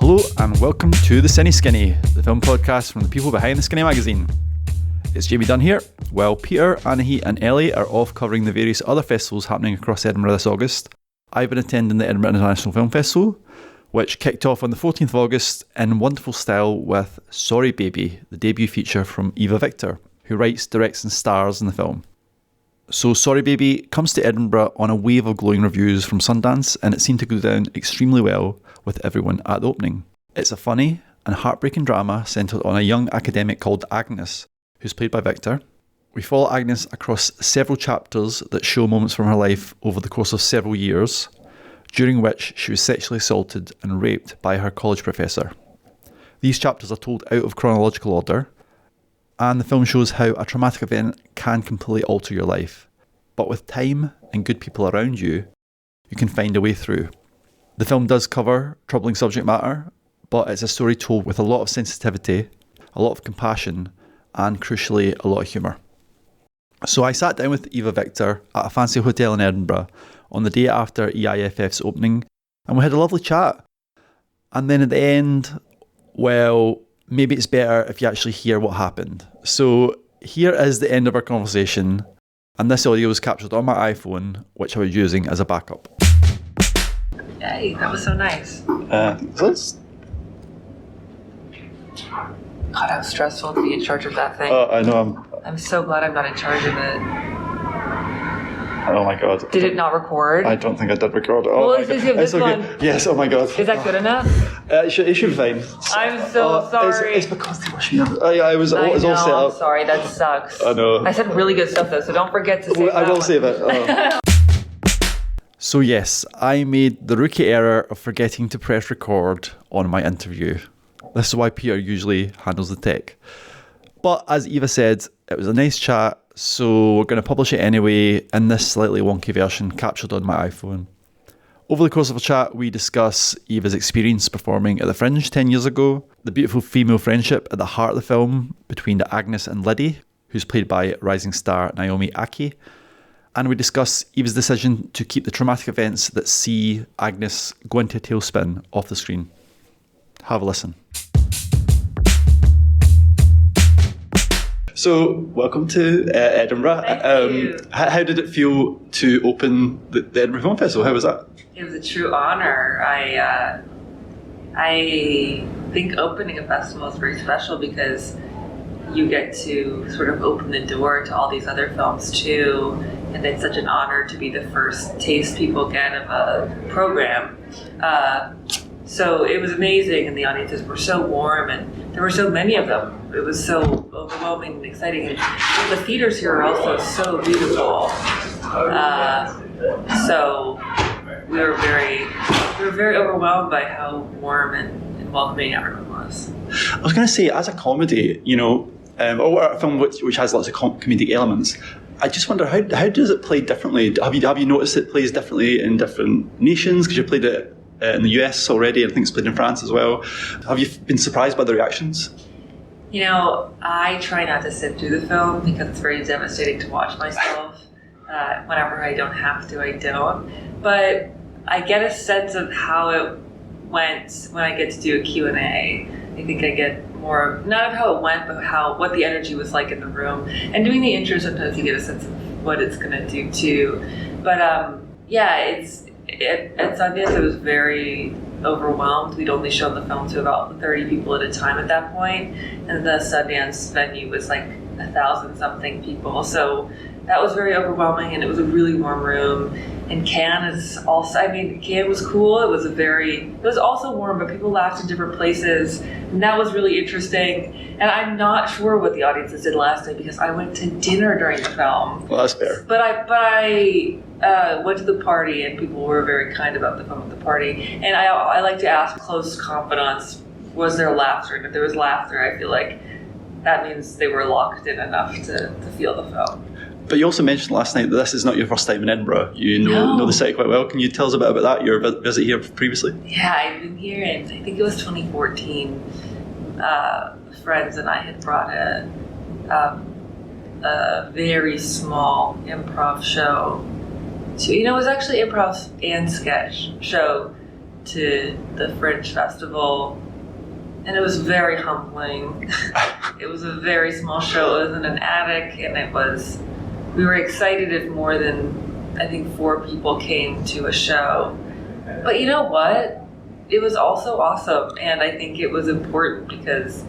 Hello and welcome to The Cine Skinny, the film podcast from the people behind the Skinny magazine. It's Jamie Dunn here. While Peter, Anahit and Ellie are off covering the various other festivals happening across Edinburgh this August, I've been attending the Edinburgh International Film Festival, which kicked off on the 14th of August in wonderful style with Sorry Baby, the debut feature from Eva Victor, who writes, directs and stars in the film. So Sorry Baby comes to Edinburgh on a wave of glowing reviews from Sundance, and it seemed to go down extremely well with everyone at the opening. It's a funny and heartbreaking drama centred on a young academic called Agnes, who's played by Victor. We follow Agnes across several chapters that show moments from her life over the course of several years, during which she was sexually assaulted and raped by her college professor. These chapters are told out of chronological order, and the film shows how a traumatic event can completely alter your life. But with time and good people around you, you can find a way through. The film does cover troubling subject matter, but it's a story told with a lot of sensitivity, a lot of compassion, and crucially, a lot of humour. So I sat down with Eva Victor at a fancy hotel in Edinburgh on the day after EIFF's opening, and we had a lovely chat. And then at the end, well, maybe it's better if you actually hear what happened. So here is the end of our conversation, and this audio was captured on my iPhone, which I was using as a backup. Hey, that was so nice. Thanks. God, how stressful to be in charge of that thing. I know I'm so glad I'm not in charge of it. Oh my god. Did it not record? I don't think I did record it. Oh well, my god. this one. Okay. Yes, oh my god. Is that good enough? It should be fine. I'm so sorry. It's because they watched me. It was all set up. I'm sorry, that sucks. I know. I said really good stuff though, so don't forget to save I will save it. Oh. So yes, I made the rookie error of forgetting to press record on my interview. This is why Peter usually handles the tech. But as Eva said, it was a nice chat, so we're going to publish it anyway in this slightly wonky version captured on my iPhone. Over the course of a chat, we discuss Eva's experience performing at the Fringe 10 years ago, the beautiful female friendship at the heart of the film between Agnes and Liddy, who's played by rising star Naomi Ackie, and we discuss Eva's decision to keep the traumatic events that see Agnes go into a tailspin off the screen. Have a listen. So, welcome to Edinburgh. Thank you. How did it feel to open the Edinburgh Film Festival? How was that? It was a true honor. I think opening a festival is very special because you get to sort of open the door to all these other films too, and it's such an honor to be the first taste people get of a program. So it was amazing, and the audiences were so warm, and there were so many of them. It was so overwhelming and exciting, and the theaters here are also so beautiful. So we were very overwhelmed by how warm and welcoming everyone was. I was going to say, as a comedy, or a film which has lots of comedic elements, I just wonder how does it play differently? Have you noticed it plays differently in different nations? Because you played it in the US already, and I think it's played in France as well. Have you been surprised by the reactions? I try not to sit through the film because it's very devastating to watch myself. Whenever I don't have to, I don't. But I get a sense of how it went when I get to do a Q&A. I think I get more, not of how it went, but what the energy was like in the room. And doing the intro, sometimes you get a sense of what it's going to do too. But at Sundance, I was very overwhelmed. We'd only shown the film to about 30 people at a time at that point, and the Sundance venue was like 1,000-something people. So that was very overwhelming, and it was a really warm room. And Cannes is also, Cannes was cool. It was also warm, but people laughed in different places, and that was really interesting. And I'm not sure what the audiences did last night because I went to dinner during the film. Well, that's fair. But I went to the party, and people were very kind about the film at the party. And I like to ask close confidants, was there laughter? And if there was laughter, I feel like that means they were locked in enough to feel the film. But you also mentioned last night that this is not your first time in Edinburgh. You know the city quite well. Can you tell us a bit about that, your visit here previously? Yeah, I've been here in, I think it was 2014. Friends and I had brought a very small improv show to, it was actually improv and sketch show to the Fringe Festival, and it was very humbling. It was a very small show. It was in an attic, and we were excited if more than, I think, 4 people came to a show. But you know what? It was also awesome, and I think it was important because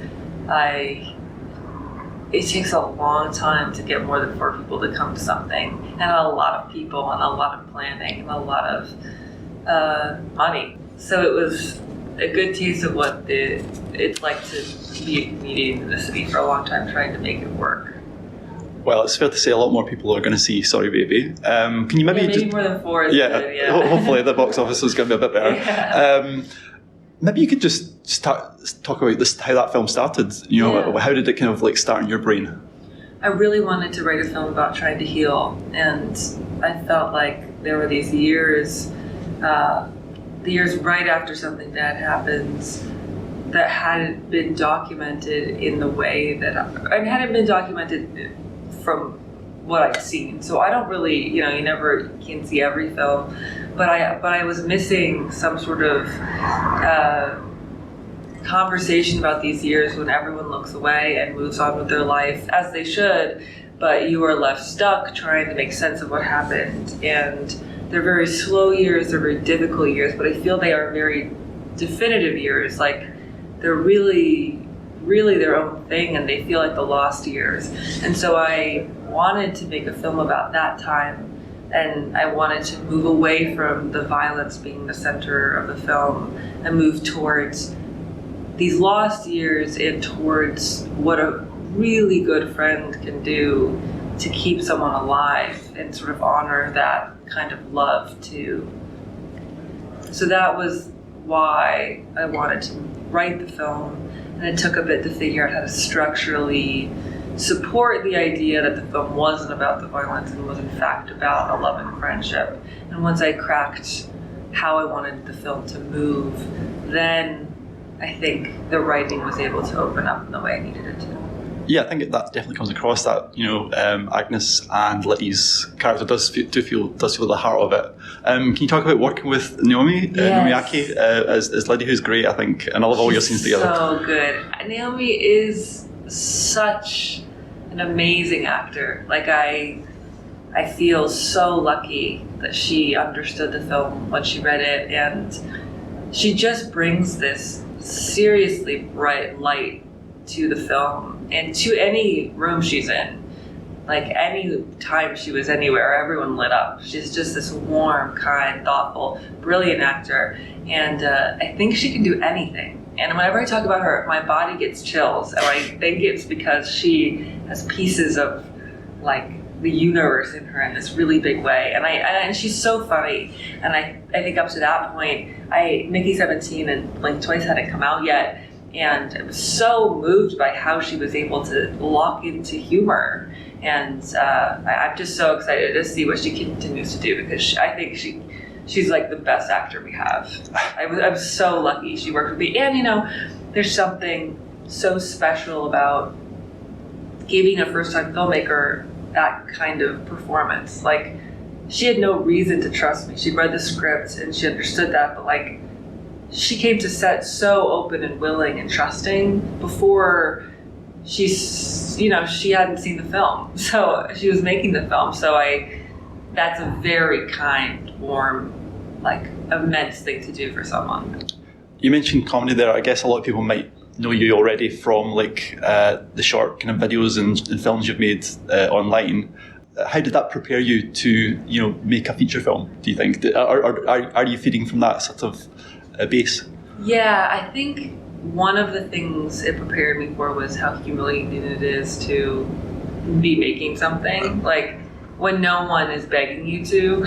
it takes a long time to get more than 4 people to come to something, and a lot of people, and a lot of planning, and a lot of money. So it was a good taste of what it's like to be a comedian in the city for a long time, trying to make it work. Well, it's fair to say a lot more people are going to see Sorry Baby. Can you maybe maybe more than 4 is good, yeah. Hopefully the box office is going to be a bit better. Yeah. Maybe you could just talk about how that film started. How did it kind of like start in your brain? I really wanted to write a film about trying to heal, and I felt like there were these years, the years right after something bad happens, that hadn't been documented in the way that hadn't been documented from what I've seen. So I don't really, you never can see every film, but I was missing some sort of conversation about these years when everyone looks away and moves on with their life, as they should, but you are left stuck trying to make sense of what happened. And they're very slow years, they're very difficult years, but I feel they are very definitive years. Like, they're really their own thing, and they feel like the lost years. And so I wanted to make a film about that time, and I wanted to move away from the violence being the center of the film and move towards these lost years and towards what a really good friend can do to keep someone alive and sort of honor that kind of love too. So that was why I wanted to write the film. And it took a bit to figure out how to structurally support the idea that the film wasn't about the violence and was in fact about a love and friendship. And once I cracked how I wanted the film to move, then I think the writing was able to open up in the way I needed it to. Yeah, I think that definitely comes across, that Agnes and Liddy's character does feel the heart of it. Can you talk about working with Naomi Ackie as Liddy, who's great, I think, and I love all your scenes together. So good. Naomi is such an amazing actor. Like, I feel so lucky that she understood the film when she read it, and she just brings this seriously bright light to the film and to any room she's in. Like, any time she was anywhere, everyone lit up. She's just this warm, kind, thoughtful, brilliant actor, and I think she can do anything. And whenever I talk about her, my body gets chills, and I think it's because she has pieces of like the universe in her in this really big way, and she's so funny. And I think up to that point, Mickey 17 and Blink Twice hadn't come out yet, and I was so moved by how she was able to lock into humor. And I'm just so excited to see what she continues to do, because I think she's like the best actor we have. I'm so lucky she worked with me. And there's something so special about giving a first-time filmmaker that kind of performance. Like, she had no reason to trust me. She'd read the script and she understood that, but like, she came to set so open and willing and trusting before she hadn't seen the film. So she was making the film. So that's a very kind, warm, like, immense thing to do for someone. You mentioned comedy there. I guess a lot of people might know you already from like the short kind of videos and films you've made online. How did that prepare you to make a feature film, do you think? Are you feeding from that sort of base? Yeah, I think one of the things it prepared me for was how humiliating it is to be making something. Like, when no one is begging you to.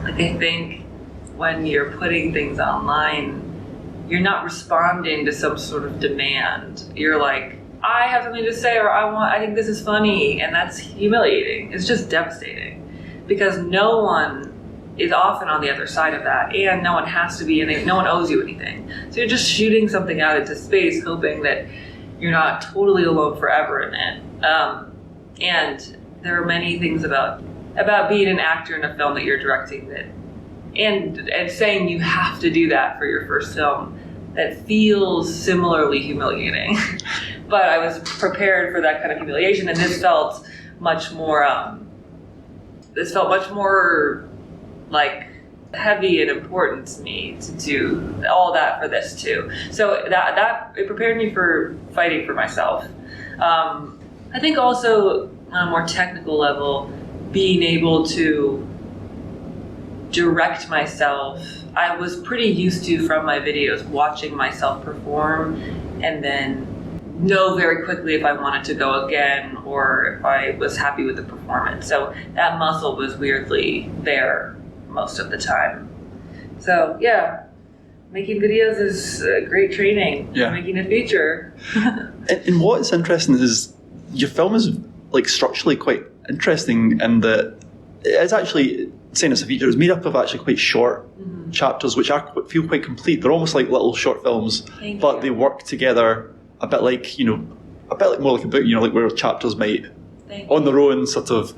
Like, I think when you're putting things online, you're not responding to some sort of demand. You're like, I have something to say, or I think this is funny, and that's humiliating. It's just devastating, because no one is often on the other side of that, and no one has to be, and no one owes you anything. So you're just shooting something out into space, hoping that you're not totally alone forever in it. And there are many things about being an actor in a film that you're directing that and saying you have to do that for your first film, that feels similarly humiliating. But I was prepared for that kind of humiliation, and this felt much more like heavy and important to me to do all that for this too. So that it prepared me for fighting for myself. I think also on a more technical level, being able to direct myself, I was pretty used to from my videos watching myself perform and then know very quickly if I wanted to go again or if I was happy with the performance. So that muscle was weirdly there most of the time. So yeah, making videos is great training. Yeah. Making a feature. And what's interesting is your film is like structurally quite interesting in that it's actually, saying it's a feature, it's made up of actually quite short chapters which feel quite complete. They're almost like little short films, but they work together a bit like, more like a book, like where chapters might on their own sort of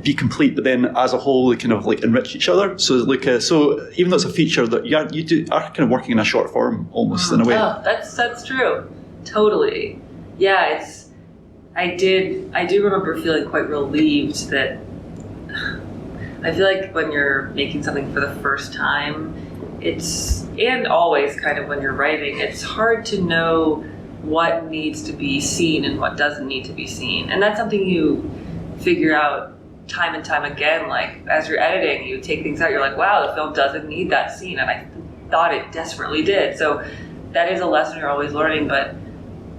be complete, but then as a whole they kind of like enrich each other. So like so even though it's a feature that you are kind of working in a short form almost in a way. Oh, that's true. Totally. Yeah, I do remember feeling quite relieved that I feel like when you're making something for the first time, and always kind of when you're writing, it's hard to know what needs to be seen and what doesn't need to be seen. And that's something you figure out time and time again. Like as you're editing, you take things out, you're like, wow, the film doesn't need that scene. And I thought it desperately did. So that is a lesson you're always learning, but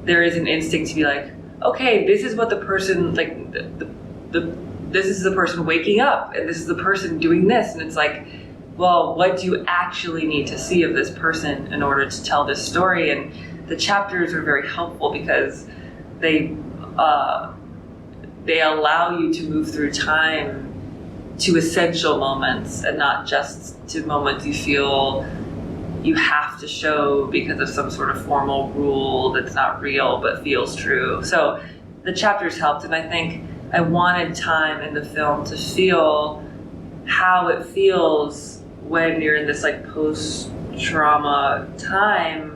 there is an instinct to be like, okay, this is what the person, like this is the person waking up and this is the person doing this. And it's like, well, what do you actually need to see of this person in order to tell this story? And the chapters are very helpful because they allow you to move through time to essential moments and not just to moments you feel you have to show because of some sort of formal rule that's not real but feels true. So the chapters helped, and I think I wanted time in the film to feel how it feels when you're in this like post-trauma time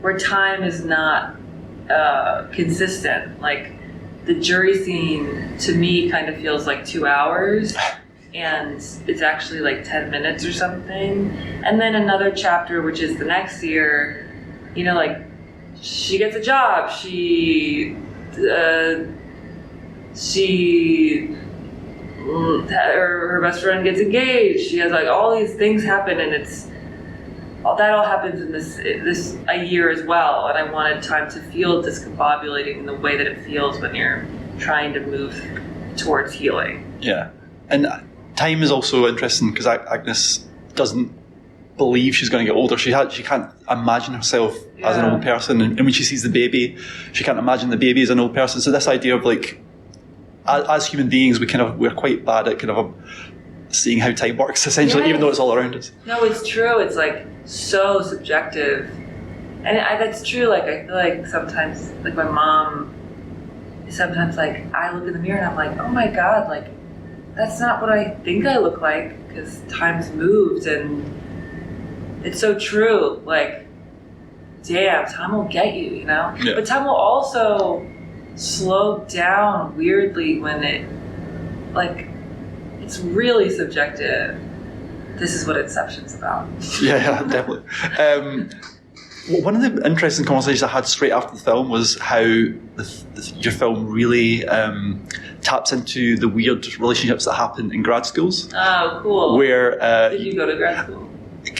where time is not consistent. Like the jury scene to me kind of feels like 2 hours and it's actually like 10 minutes or something. And then another chapter, which is the next year, like she gets a job, her best friend gets engaged. She has like all these things happen, and that all happens in this a year as well. And I wanted time to feel discombobulating in the way that it feels when you're trying to move towards healing. Yeah, and time is also interesting because Agnes doesn't believe she's going to get older. She can't imagine herself as an old person, and when she sees the baby, she can't imagine the baby as an old person. So this idea of like, as human beings, we're quite bad at kind of seeing how time works, essentially, even though it's all around us. No, it's true. It's like so subjective, and that's true. Like I feel like sometimes, like my mom, sometimes like I look in the mirror and I'm like, oh my god, like that's not what I think I look like because time's moved, and it's so true. Like, damn, time will get you, Yeah. But time will also slow down weirdly when it's really subjective. This is what Inception's about. Yeah, definitely. One of the interesting conversations I had straight after the film was how your film really taps into the weird relationships that happen in grad schools. Oh, cool. Where did you go to grad school?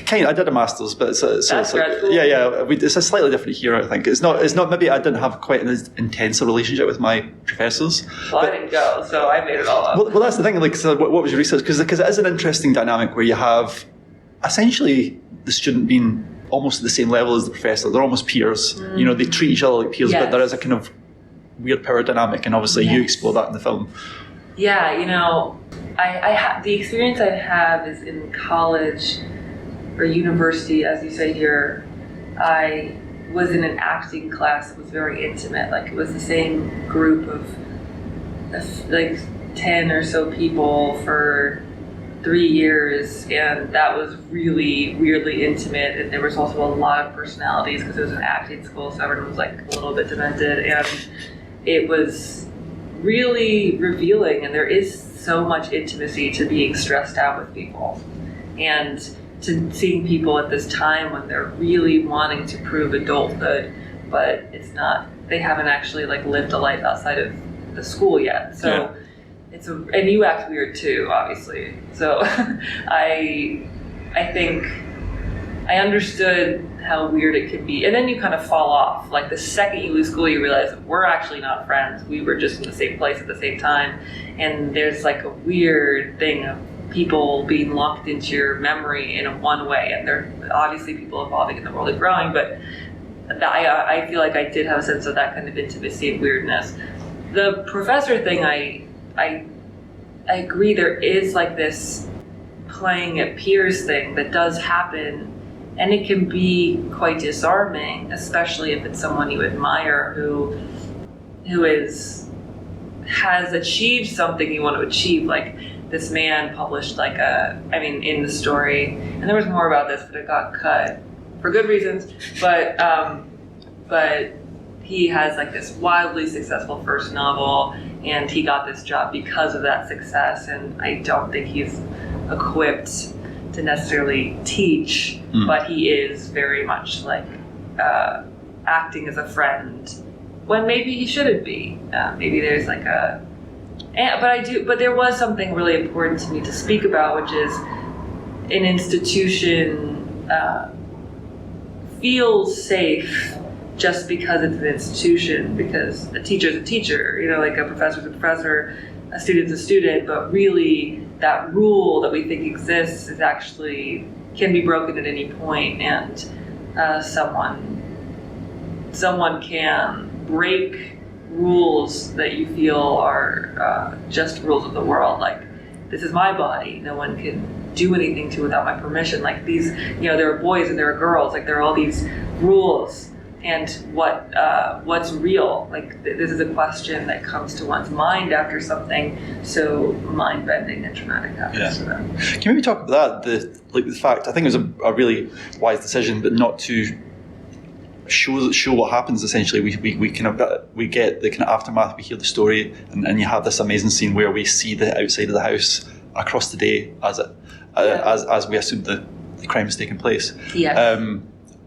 Kind of, I did a master's, but it's grad school. Yeah. It's a slightly different here, I think. It's not. Maybe I didn't have quite an intense a relationship with my professors. Well, I didn't go, so I made it all up. Well, that's the thing. Like, so what was your research? Because it is an interesting dynamic where you have essentially the student being almost at the same level as the professor. They're almost peers. They treat each other like peers, yes. But there is a kind of weird power dynamic, and obviously you explore that in the film. Yeah, I the experience I have is in college or university, as you say here. I was in an acting class that was very intimate. Like it was the same group of like 10 or so people for 3 years, and that was really weirdly intimate. And there was also a lot of personalities because it was an acting school, so everyone was like a little bit demented, and it was really revealing. And there is so much intimacy to being stressed out with people, and to seeing people at this time when they're really wanting to prove adulthood, but it's not. They haven't actually like lived a life outside of the school yet. So. Yeah. And you act weird too, obviously. So I think I understood how weird it could be. And then you kind of fall off. Like the second you leave school, you realize we're actually not friends. We were just in the same place at the same time. And there's like a weird thing of people being locked into your memory in a one way. And they're obviously people evolving in the world and growing, but I feel like I did have a sense of that kind of intimacy and weirdness. The professor thing, I agree, there is like this playing at peers thing that does happen, and it can be quite disarming, especially if it's someone you admire who has achieved something you want to achieve. Like this man published in the story, and there was more about this, but it got cut for good reasons, but he has like this wildly successful first novel, and he got this job because of that success, and I don't think he's equipped to necessarily teach, but he is very much like acting as a friend when maybe he shouldn't be. Maybe there's like but there was something really important to me to speak about, which is an institution feels safe just because it's an institution, because a teacher's a teacher, like a professor's a professor, a student's a student, but really that rule that we think exists is actually can be broken at any point, and someone can break rules that you feel are just rules of the world. Like, this is my body, no one can do anything to it without my permission. Like these, there are boys and there are girls, like there are all these rules. And what's real? Like this is a question that comes to one's mind after something so mind-bending and traumatic happens to them. Can you maybe talk about that? The fact, I think it was a really wise decision, but not to show what happens. Essentially, we get the kind of aftermath. We hear the story, and you have this amazing scene where we see the outside of the house across the day as we assume the crime has taken place. Yeah.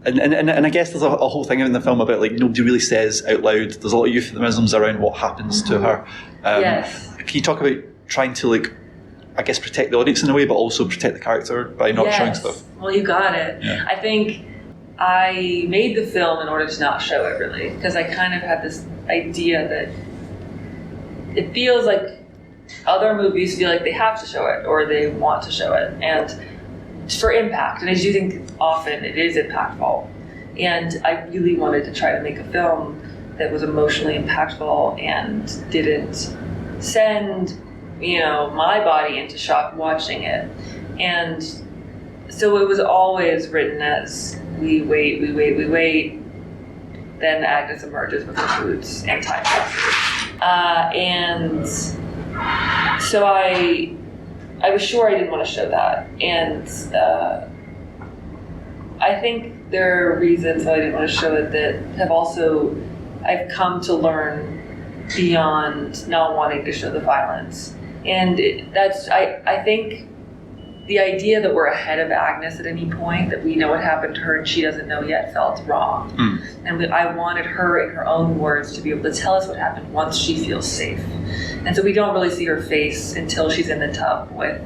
And I guess there's a whole thing in the film about like nobody really says out loud. There's a lot of euphemisms around what happens to her. Yes. Can you talk about trying to protect the audience in a way, but also protect the character by not showing stuff? Well, you got it. Yeah. I think I made the film in order to not show it, really, because I kind of had this idea that it feels like other movies feel like they have to show it or they want to show it, and for impact. And I do think often it is impactful. And I really wanted to try to make a film that was emotionally impactful and didn't send, my body into shock watching it. And so it was always written as we wait. Then Agnes emerges with her boots and time passes. And so I was sure I didn't want to show that, and I think there are reasons why I didn't want to show it that have also I've come to learn beyond not wanting to show the violence, and I think the idea that we're ahead of Agnes at any point, that we know what happened to her and she doesn't know yet, felt wrong. And I wanted her, in her own words, to be able to tell us what happened once she feels safe. And so we don't really see her face until she's in the tub with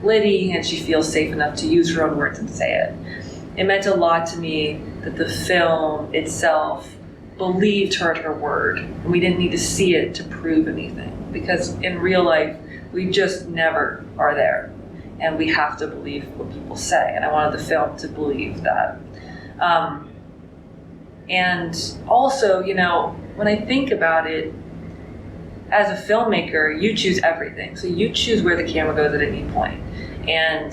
Liddy and she feels safe enough to use her own words and say it. It meant a lot to me that the film itself believed her at her word, and we didn't need to see it to prove anything, because in real life we just never are there, and we have to believe what people say, and I wanted the film to believe that. And also, when I think about it, as a filmmaker, you choose everything. So you choose where the camera goes at any point, and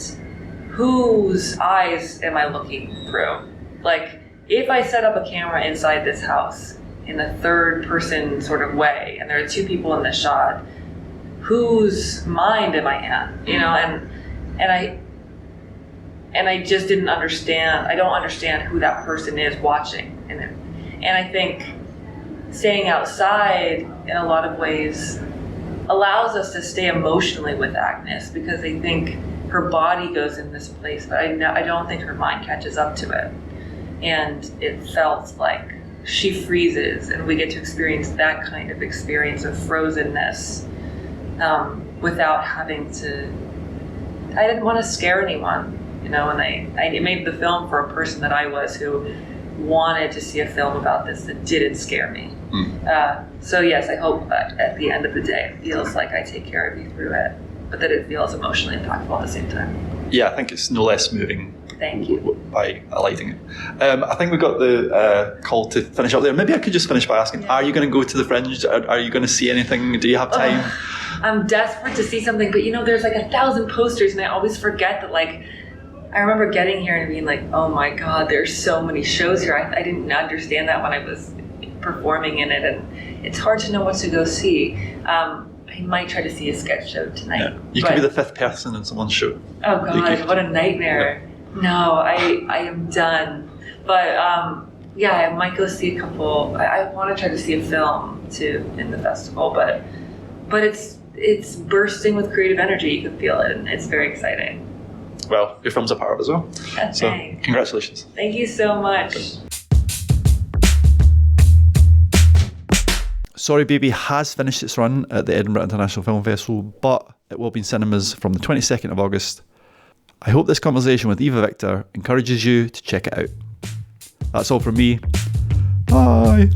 whose eyes am I looking through? Like, if I set up a camera inside this house in a third person sort of way, and there are two people in the shot, whose mind am I in? And and I just didn't understand. I don't understand who that person is watching in it. And I think staying outside in a lot of ways allows us to stay emotionally with Agnes, because I think her body goes in this place, but I don't think her mind catches up to it. And it felt like she freezes, and we get to experience that kind of experience of frozenness without having to. I didn't want to scare anyone, and I made the film for a person that I was, who wanted to see a film about this that didn't scare me. So yes, I hope that at the end of the day it feels like I take care of you through it, but that it feels emotionally impactful at the same time. Yeah, I think it's no less moving. Thank you. By highlighting it. I think we've got the call to finish up there. Maybe I could just finish by asking, Are you going to go to the Fringe? Are you going to see anything? Do you have time? I'm desperate to see something, but there's like 1,000 posters, and I always forget that, I remember getting here and being like, oh my God, there's so many shows here. I didn't understand that when I was performing in it, and it's hard to know what to go see. I might try to see a sketch show tonight. Yeah. You could be the 5th person in someone's show. Oh God, what a nightmare. Yeah. No, I am done. But I might go see a couple. I want to try to see a film too in the festival, but it's bursting with creative energy. You can feel it, and it's very exciting. Well, your film's a part of it as well. Yeah, so, thanks. Congratulations. Thank you so much. Sorry Baby has finished its run at the Edinburgh International Film Festival, but it will be in cinemas from the 22nd of August. I hope this conversation with Eva Victor encourages you to check it out. That's all from me. Bye.